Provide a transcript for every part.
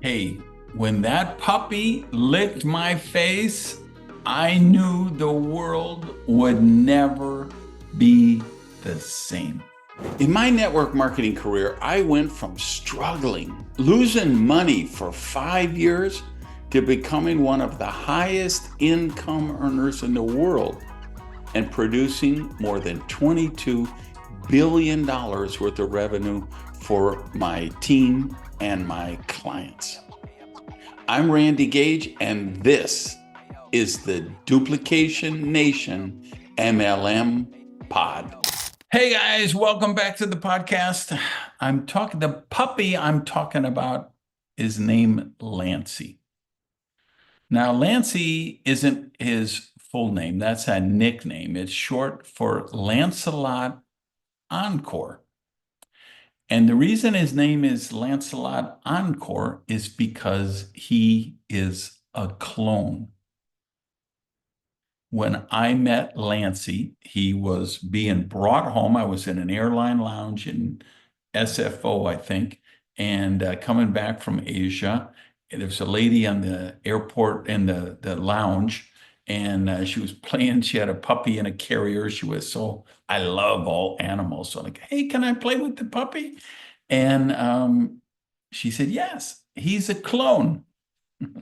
Hey, when that puppy licked my face, I knew the world would never be the same. In my network marketing career, I went from struggling, losing money for 5 years, to becoming one of the highest income earners in the world and producing more than $22 billion worth of revenue for my team and my clients. I'm Randy Gage, and this is the Duplication Nation MLM Pod. Hey guys, welcome back to the podcast. The puppy I'm talking about is named Lancey. Now, Lancey isn't his full name. That's a nickname. It's short for Lancelot Encore. And the reason his name is Lancelot Encore is because he is a clone. When I met Lancey, he was being brought home. I was in an airline lounge in SFO, I think, and coming back from Asia. And there was a lady on the airport in the lounge, and she was playing. She had a puppy in a carrier. I love all animals. So I'm like, hey, can I play with the puppy? And she said, yes, he's a clone.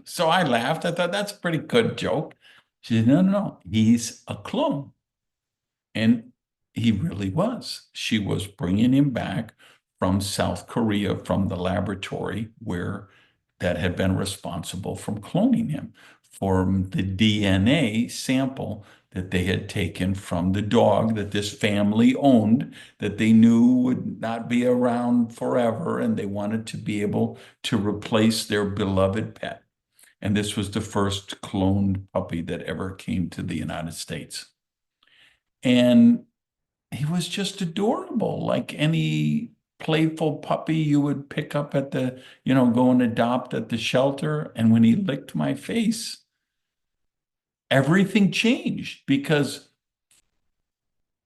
So I laughed. I thought that's a pretty good joke. She said, no, he's a clone. And he really was. She was bringing him back from South Korea, from the laboratory that had been responsible from cloning him, from the DNA sample that they had taken from the dog that this family owned, that they knew would not be around forever, and they wanted to be able to replace their beloved pet. And this was the first cloned puppy that ever came to the United States. And he was just adorable, like any playful puppy you would pick up at go and adopt at the shelter. And when he licked my face, everything changed, because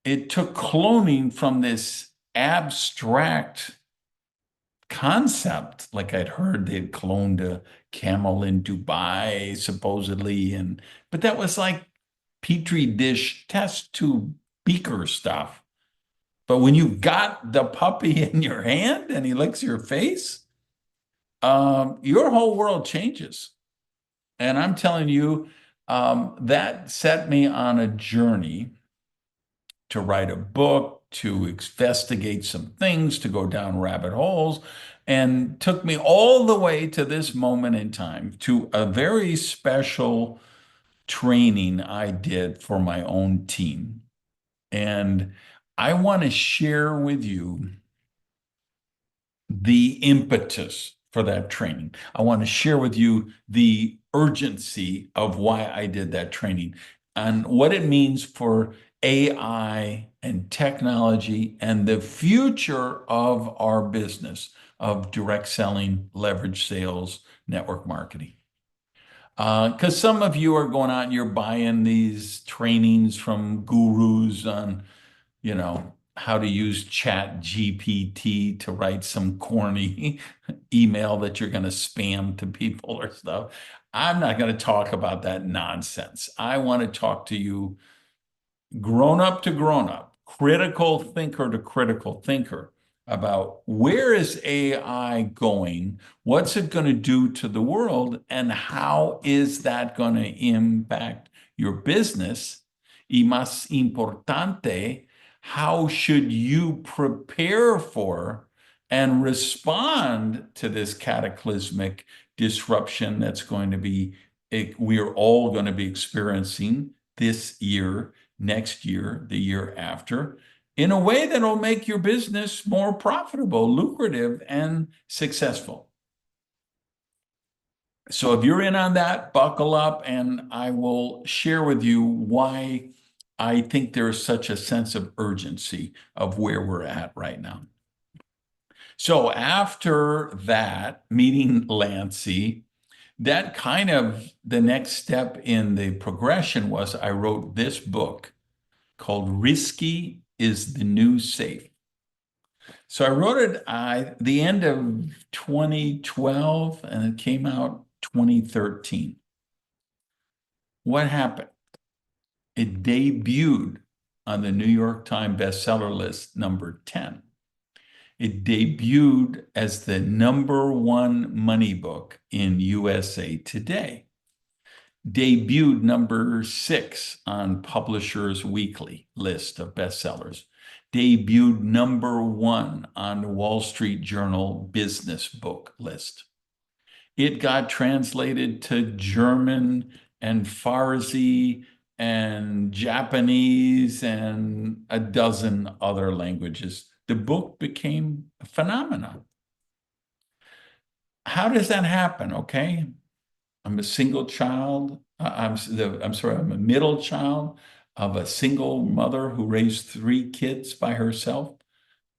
it took cloning from this abstract concept. Like I'd heard they'd cloned a camel in Dubai, supposedly, but that was like petri dish test tube beaker stuff. But when you got the puppy in your hand and he licks your face, your whole world changes. And I'm telling you, that set me on a journey to write a book, to investigate some things, to go down rabbit holes, and took me all the way to this moment in time, to a very special training I did for my own team. And I want to share with you the impetus for that training. I want to share with you the urgency of why I did that training and what it means for AI and technology and the future of our business of direct selling, leverage sales, network marketing. Because some of you are going out and you're buying these trainings from gurus on, how to use Chat GPT to write some corny email that you're going to spam to people or stuff. I'm not going to talk about that nonsense. I want to talk to you grown up to grown up, critical thinker to critical thinker, about where is AI going, what's it going to do to the world, and how is that going to impact your business? Y más importante, how should you prepare for and respond to this cataclysmic disruption that's going to be, we're all going to be experiencing this year, next year, the year after, in a way that'll make your business more profitable, lucrative, and successful. So if you're in on that, buckle up, and I will share with you why I think there's such a sense of urgency of where we're at right now. So after that, meeting Lancey, that kind of the next step in the progression was I wrote this book called Risky is the New Safe. So I wrote it the end of 2012, and it came out 2013. What happened? It debuted on the New York Times bestseller list, number 10. It debuted as the number one money book in USA Today. Debuted number 6 on Publishers Weekly list of bestsellers. Debuted number 1 on the Wall Street Journal business book list. It got translated to German and Farsi and Japanese and a dozen other languages. The book became a phenomenon. How does that happen? Okay. I'm a single child. I'm sorry, I'm a middle child of a single mother who raised 3 kids by herself,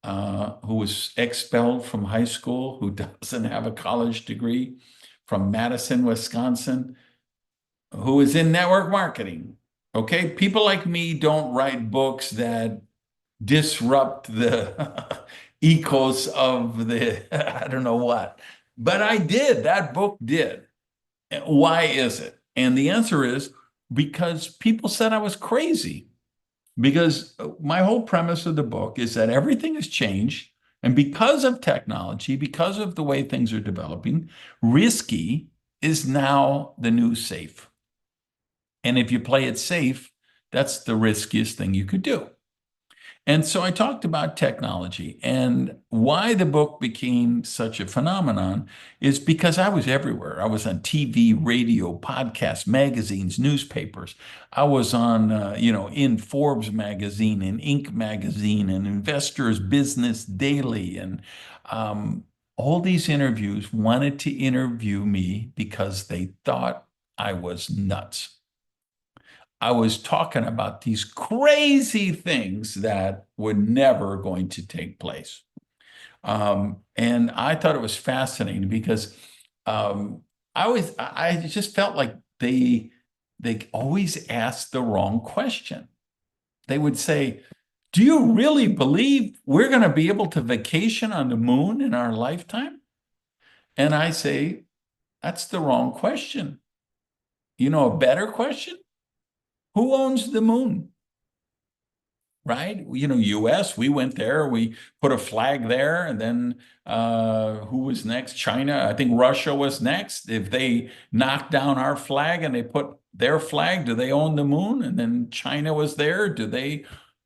who was expelled from high school, who doesn't have a college degree, from Madison, Wisconsin, who is in network marketing. Okay, people like me don't write books that disrupt the ecos of the, I don't know what, but I did. That book did. Why is it? And the answer is because people said I was crazy. Because my whole premise of the book is that everything has changed. And because of technology, because of the way things are developing, risky is now the new safe. And if you play it safe, that's the riskiest thing you could do. And so I talked about technology, and why the book became such a phenomenon is because I was everywhere. I was on TV, radio, podcasts, magazines, newspapers. I was on, in Forbes magazine and Inc. magazine and Investors Business Daily. And all these interviews wanted to interview me because they thought I was nuts. I was talking about these crazy things that were never going to take place. And I thought it was fascinating because I just felt like they always asked the wrong question. They would say, "Do you really believe we're going to be able to vacation on the moon in our lifetime?" And I say, "That's the wrong question. You know, a better question? Who owns the moon?" Right? US, we went there, we put a flag there, and then who was next? China. I think Russia was next. If they knocked down our flag and they put their flag, do they own the moon? And then China was there.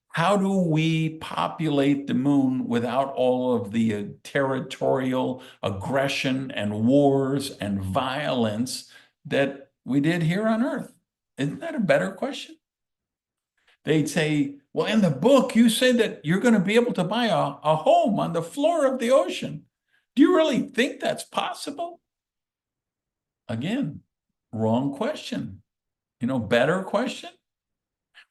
How do we populate the moon without all of the territorial aggression and wars and violence that we did here on Earth? Isn't that a better question? They'd say, "Well, in the book, you say that you're going to be able to buy a home on the floor of the ocean. Do you really think that's possible?" Again, wrong question. Better question.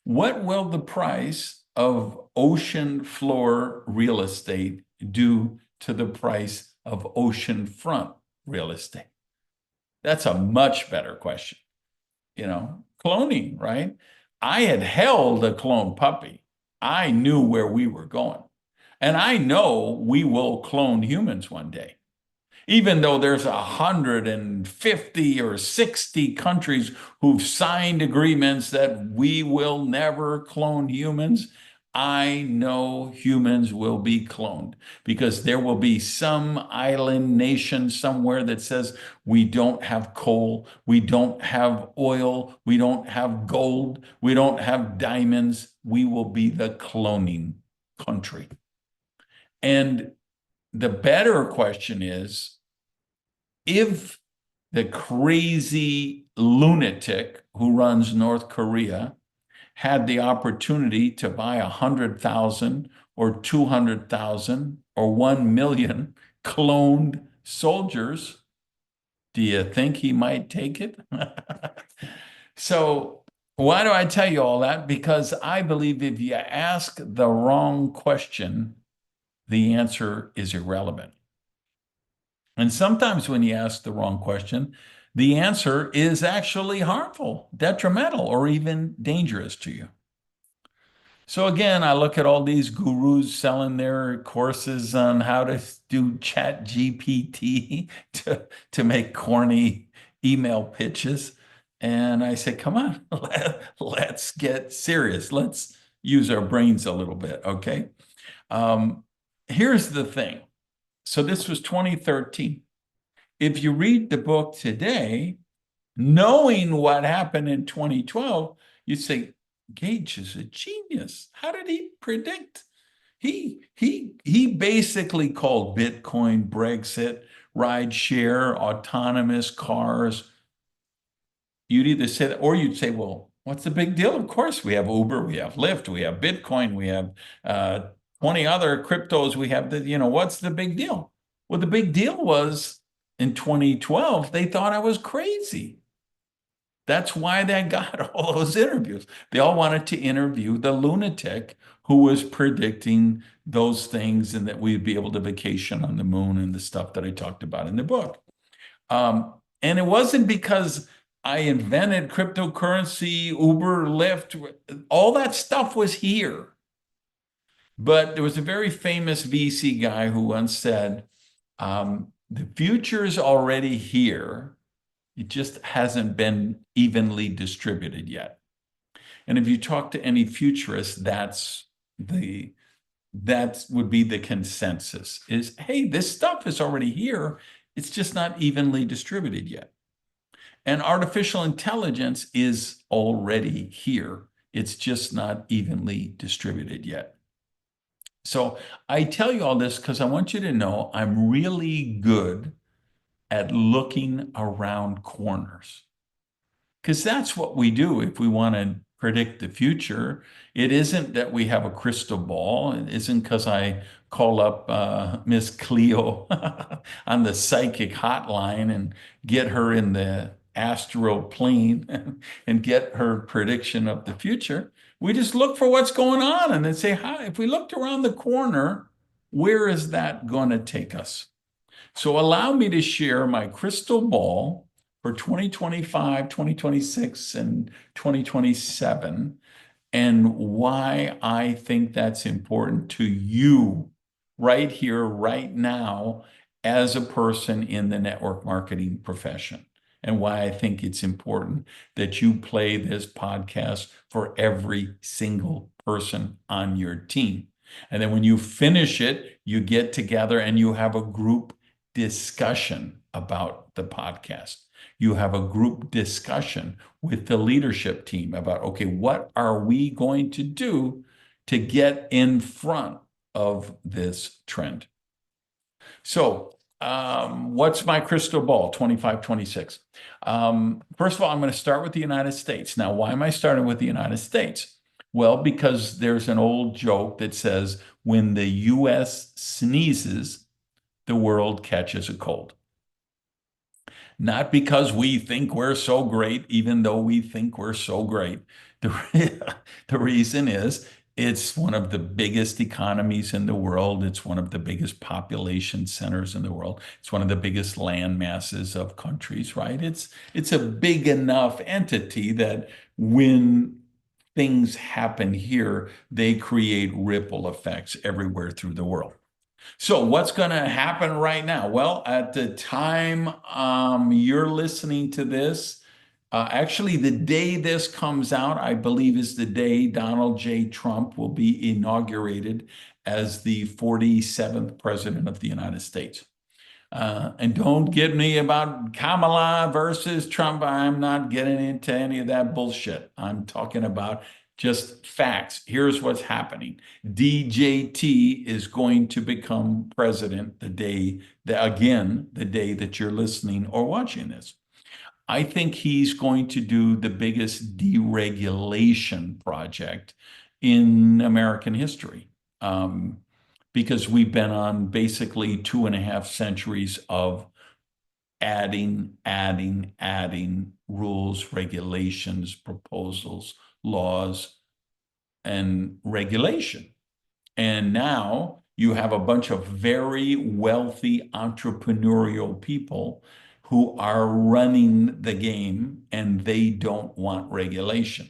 What will the price of ocean floor real estate do to the price of ocean front real estate? That's a much better question. Cloning, right? I had held a clone puppy. I knew where we were going. And I know we will clone humans one day. Even though there's 150 or 60 countries who've signed agreements that we will never clone humans, I know humans will be cloned because there will be some island nation somewhere that says we don't have coal, we don't have oil, we don't have gold, we don't have diamonds. We will be the cloning country. And the better question is, if the crazy lunatic who runs North Korea had the opportunity to buy 100,000 or 200,000 or 1 million cloned soldiers, do you think he might take it? So why do I tell you all that? Because I believe if you ask the wrong question, the answer is irrelevant. And sometimes when you ask the wrong question, the answer is actually harmful, detrimental, or even dangerous to you. So again, I look at all these gurus selling their courses on how to do chat GPT to make corny email pitches. And I say, come on, let's get serious. Let's use our brains a little bit, okay? Um, Here's the thing. So this was 2013. If you read the book today, knowing what happened in 2012, you say, Gage is a genius. How did he predict? He basically called Bitcoin, Brexit, ride share, autonomous cars. You'd either say that, or you'd say, well, what's the big deal? Of course, we have Uber, we have Lyft, we have Bitcoin, we have uh, 20 other cryptos. We have what's the big deal? Well, the big deal was in 2012, they thought I was crazy. That's why they got all those interviews. They all wanted to interview the lunatic who was predicting those things and that we'd be able to vacation on the moon and the stuff that I talked about in the book. And it wasn't because I invented cryptocurrency, Uber, Lyft, all that stuff was here. But there was a very famous VC guy who once said, the future is already here. It just hasn't been evenly distributed yet. And if you talk to any futurist, that would be the consensus is, hey, this stuff is already here. It's just not evenly distributed yet. And artificial intelligence is already here. It's just not evenly distributed yet. So I tell you all this because I want you to know I'm really good at looking around corners. Because that's what we do if we want to predict the future. It isn't that we have a crystal ball. It isn't because I call up Miss Cleo on the psychic hotline and get her in the astral plane and get her prediction of the future. We just look for what's going on and then say, if we looked around the corner, where is that going to take us? So allow me to share my crystal ball for 2025, 2026, and 2027, and why I think that's important to you right here, right now, as a person in the network marketing profession, and why I think it's important that you play this podcast for every single person on your team. And then when you finish it, you get together and you have a group discussion about the podcast. You have a group discussion with the leadership team about, okay, what are we going to do to get in front of this trend? So, what's my crystal ball, 25, 26? First of all, I'm going to start with the United States. Now, why am I starting with the United States? Well, because there's an old joke that says, when the U.S. sneezes, the world catches a cold. Not because we think we're so great, even though we think we're so great. The reason is it's one of the biggest economies in the world. It's one of the biggest population centers in the world. It's one of the biggest land masses of countries, right? It's a big enough entity that when things happen here, they create ripple effects everywhere through the world. So what's going to happen right now? Well, at the time you're listening to this, actually the day this comes out, I believe is the day Donald J. Trump will be inaugurated as the 47th president of the United States. And don't get me about Kamala versus Trump. I'm not getting into any of that bullshit. I'm talking about just facts. Here's what's happening. DJT is going to become president the day that you're listening or watching this. I think he's going to do the biggest deregulation project in American history. Because we've been on basically 2.5 centuries of adding rules, regulations, proposals, laws, and regulation. And now you have a bunch of very wealthy entrepreneurial people who are running the game and they don't want regulation.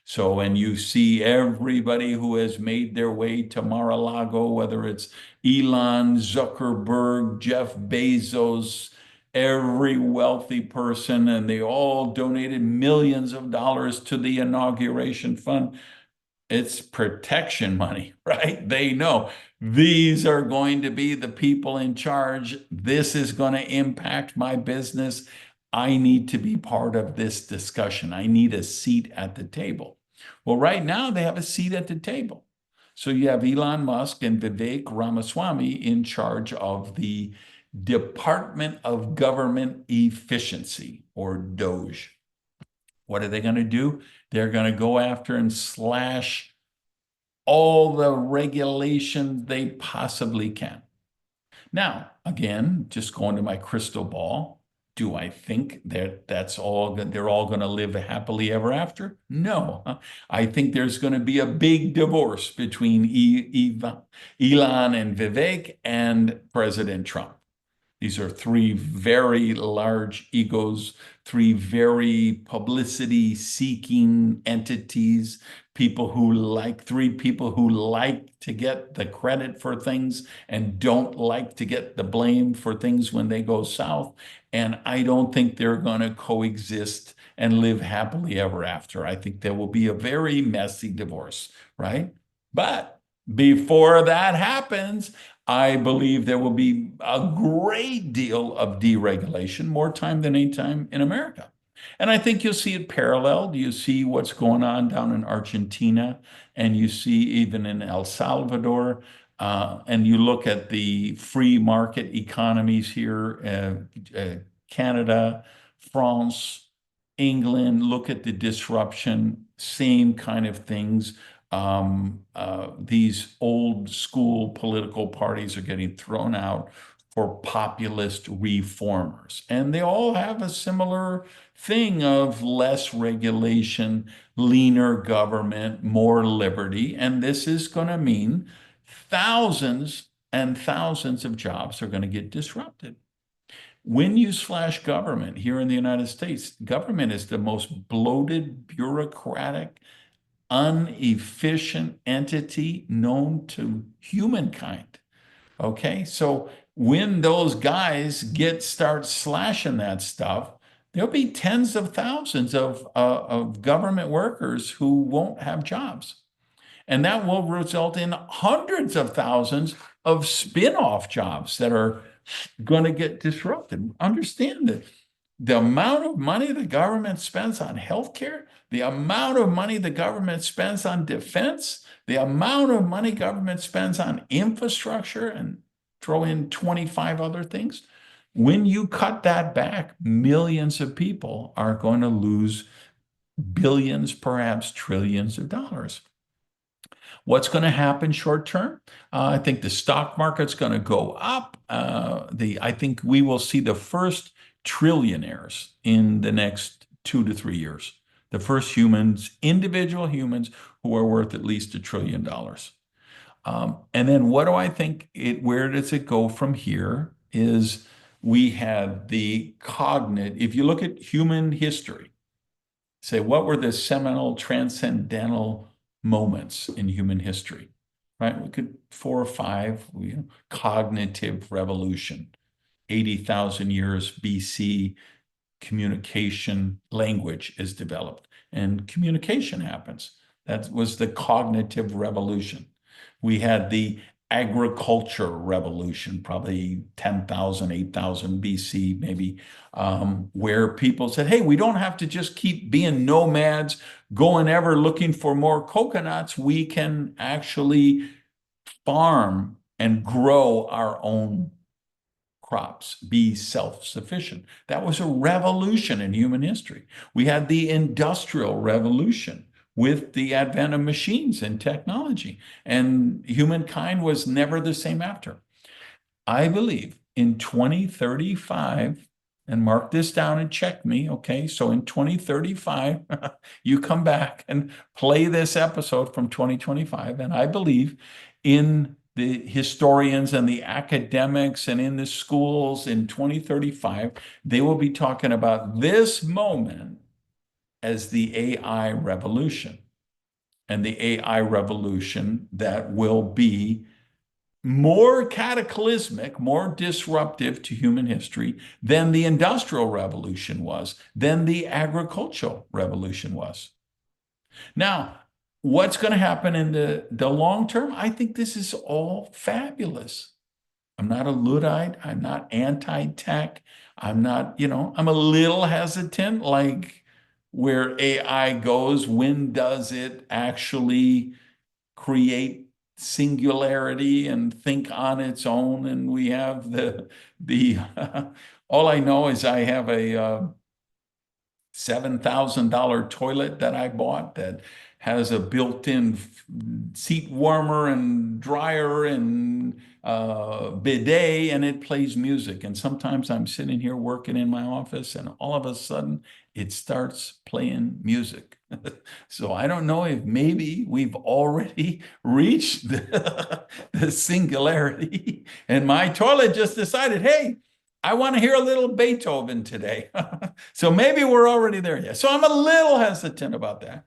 So, and you see everybody who has made their way to Mar-a-Lago, whether it's Elon, Zuckerberg, Jeff Bezos, every wealthy person, and they all donated millions of dollars to the inauguration fund. It's protection money, right? They know these are going to be the people in charge. This is going to impact my business. I need to be part of this discussion. I need a seat at the table. Well, right now they have a seat at the table. So you have Elon Musk and Vivek Ramaswamy in charge of the Department of Government Efficiency, or DOGE. What are they going to do? They're going to go after and slash all the regulations they possibly can. Now, again, just going to my crystal ball, do I think that they're all going to live happily ever after? No. I think there's going to be a big divorce between Elon and Vivek and President Trump. These are three very large egos, three very publicity-seeking entities, three people who like to get the credit for things and don't like to get the blame for things when they go south. And I don't think they're going to coexist and live happily ever after. I think there will be a very messy divorce, right? But before that happens, I believe there will be a great deal of deregulation, more time than any time in America. And I think you'll see it paralleled. You see what's going on down in Argentina, and you see even in El Salvador, and you look at the free market economies here, Canada, France, England, look at the disruption, same kind of things. These old school political parties are getting thrown out for populist reformers. And they all have a similar thing of less regulation, leaner government, more liberty. And this is going to mean thousands and thousands of jobs are going to get disrupted. When you slash government here in the United States, government is the most bloated, bureaucratic, inefficient entity known to humankind. Okay, so when those guys start slashing that stuff, there'll be tens of thousands of government workers who won't have jobs. And that will result in hundreds of thousands of spin-off jobs that are going to get disrupted. Understand that the amount of money the government spends on healthcare, the amount of money the government spends on defense, the amount of money government spends on infrastructure, and throw in 25 other things. When you cut that back, millions of people are going to lose billions, perhaps trillions of dollars. What's going to happen short term? I think the stock market's going to go up. I think we will see the first trillionaires in the next 2 to 3 years. The first humans, individual humans, who are worth at least $1 trillion. And then what do I think where does it go from here is we have the cognate. If you look at human history, say, what were the seminal transcendental moments in human history, right? We could 4 or 5, cognitive revolution, 80,000 years BC, communication, language is developed, and communication happens. That was the cognitive revolution. We had the agriculture revolution, probably 10,000, 8,000 BC, maybe, where people said, hey, we don't have to just keep being nomads, going ever looking for more coconuts. We can actually farm and grow our own crops, be self-sufficient. That was a revolution in human history. We had the Industrial Revolution with the advent of machines and technology, and humankind was never the same after. I believe in 2035, and mark this down and check me, okay? So in 2035, you come back and play this episode from 2025, and I believe in the historians and the academics and in the schools in 2035, they will be talking about this moment as the AI revolution. and the AI revolution that will be more cataclysmic, more disruptive to human history than the Industrial Revolution was, than the Agricultural Revolution was. Now, what's going to happen in the long term? I think this is all fabulous. I'm not a Luddite. I'm not anti-tech. I'm not, I'm a little hesitant, like where AI goes, when does it actually create singularity and think on its own? And we have the all I know is I have a $7,000 toilet that I bought that has a built-in seat warmer and dryer and bidet, and it plays music. And sometimes I'm sitting here working in my office, and all of a sudden it starts playing music. So I don't know if maybe we've already reached the singularity, and my toilet just decided, hey, I want to hear a little Beethoven today. So maybe we're already there yet. So I'm a little hesitant about that.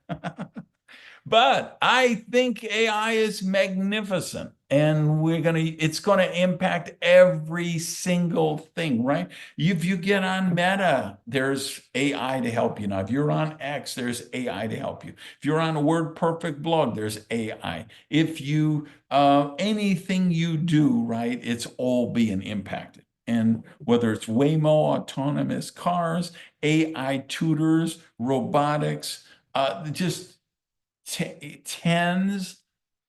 But I think AI is magnificent, and it's gonna impact every single thing, right? If you get on Meta, there's AI to help you. Now, if you're on X, there's AI to help you. If you're on a WordPerfect blog, there's AI. If you anything you do, right, it's all being impacted. And whether it's Waymo, autonomous cars, AI tutors, robotics, just tens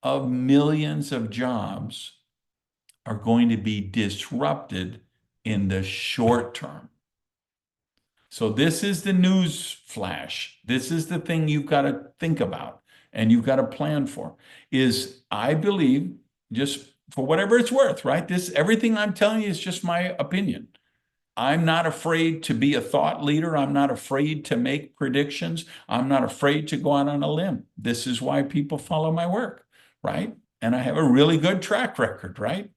of millions of jobs are going to be disrupted in the short term. So this is the news flash. This is the thing you've got to think about and you've got to plan for. Is I believe, just for whatever it's worth, right? Everything I'm telling you is just my opinion. I'm not afraid to be a thought leader. I'm not afraid to make predictions. I'm not afraid to go out on a limb. This is why people follow my work, right? And I have a really good track record, right?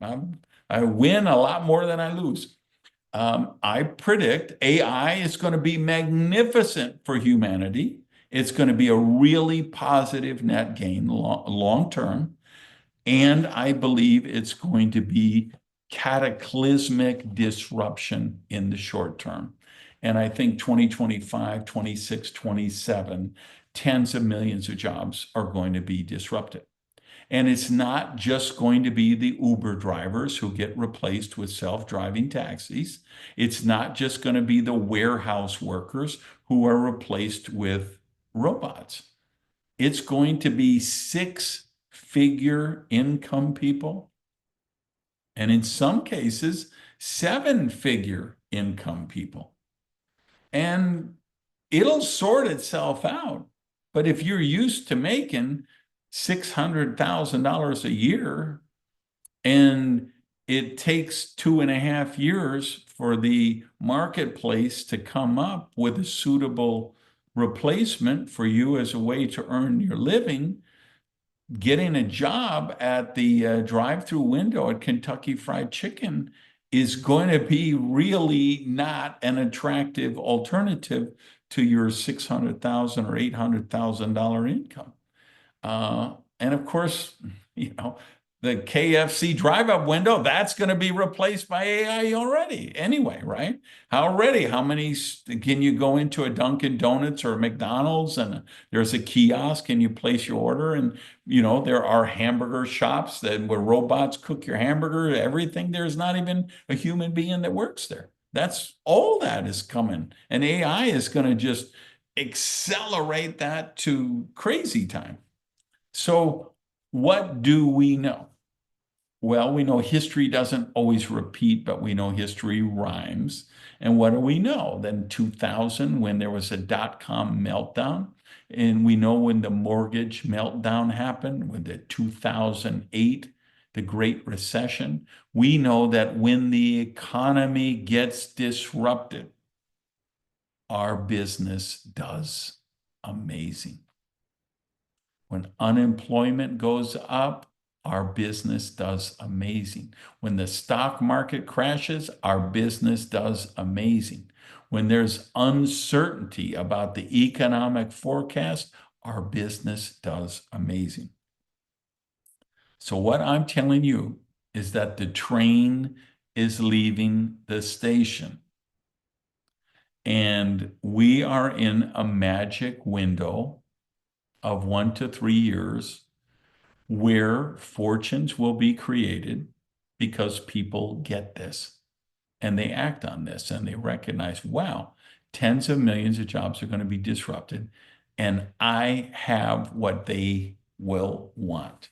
I win a lot more than I lose. I predict AI is going to be magnificent for humanity. It's going to be a really positive net gain long term. And I believe it's going to be cataclysmic disruption in the short term. And I think 2025, 26, 27, tens of millions of jobs are going to be disrupted. And it's not just going to be the Uber drivers who get replaced with self-driving taxis. It's not just going to be the warehouse workers who are replaced with robots. It's going to be six-figure income people, and in some cases, seven-figure income people. And it'll sort itself out. But if you're used to making $600,000 a year, and it takes 2.5 years for the marketplace to come up with a suitable replacement for you as a way to earn your living, getting a job at the drive-through window at Kentucky Fried Chicken is going to be really not an attractive alternative to your $600,000 or $800,000 income. And of course, the KFC drive-up window, that's going to be replaced by AI already anyway, right? How many can you go into a Dunkin' Donuts or a McDonald's and there's a kiosk and you place your order, and there are hamburger shops where robots cook your hamburger, everything. There's not even a human being that works there. All that is coming, and AI is going to just accelerate that to crazy time. So what do we know? Well, we know history doesn't always repeat, but we know history rhymes. And what do we know? Then 2000, when there was a dot-com meltdown, and we know when the mortgage meltdown happened, when the 2008, the Great Recession, we know that when the economy gets disrupted, our business does amazing. When unemployment goes up, our business does amazing. When the stock market crashes, our business does amazing. When there's uncertainty about the economic forecast, our business does amazing. So what I'm telling you is that the train is leaving the station. And we are in a magic window of 1 to 3 years where fortunes will be created because people get this and they act on this and they recognize, wow, tens of millions of jobs are going to be disrupted. And I have what they will want.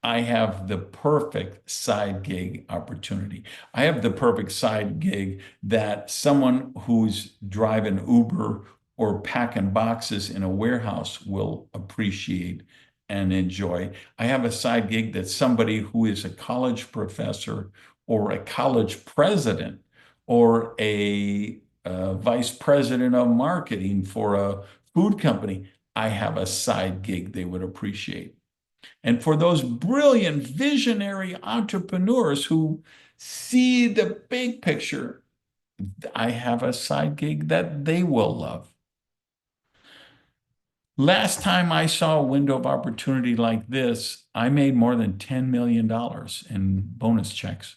I have the perfect side gig opportunity. I have the perfect side gig that someone who's driving Uber or packing boxes in a warehouse will appreciate and enjoy. I have a side gig that somebody who is a college professor or a college president or a vice president of marketing for a food company, I have a side gig they would appreciate. And for those brilliant visionary entrepreneurs who see the big picture, I have a side gig that they will love. Last time I saw a window of opportunity like this, I made more than $10 million in bonus checks.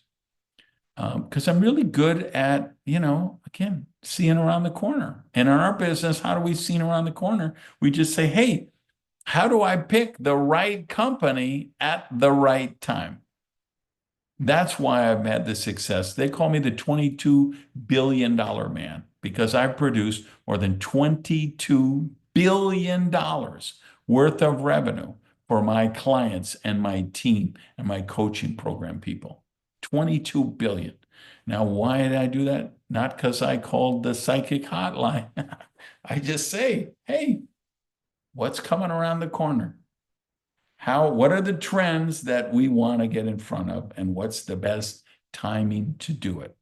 Because I'm really good at, again, seeing around the corner. And in our business, how do we see around the corner? We just say, hey, how do I pick the right company at the right time? That's why I've had the success. They call me the $22 billion man because I've produced more than $22 billion worth of revenue for my clients and my team and my coaching program people. 22 billion. Now, why did I do that? Not because I called the psychic hotline. I just say, hey, what's coming around the corner? What are the trends that we want to get in front of, and what's the best timing to do it?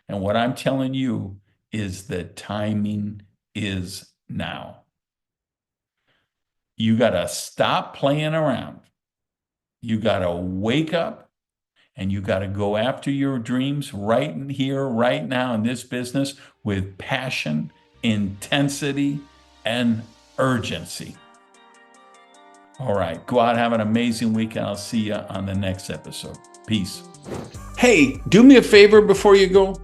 And what I'm telling you is that timing is now. You got to stop playing around. You got to wake up and you got to go after your dreams right here, right now in this business with passion, intensity, and urgency. All right, go out, have an amazing week, and I'll see you on the next episode. Peace. Hey, do me a favor before you go.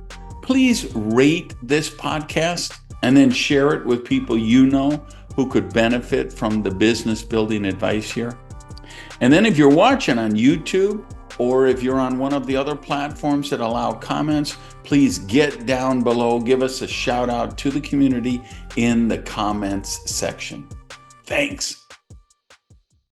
Please rate this podcast and then share it with people you know who could benefit from the business building advice here. And then if you're watching on YouTube or if you're on one of the other platforms that allow comments, please get down below, give us a shout out to the community in the comments section. Thanks.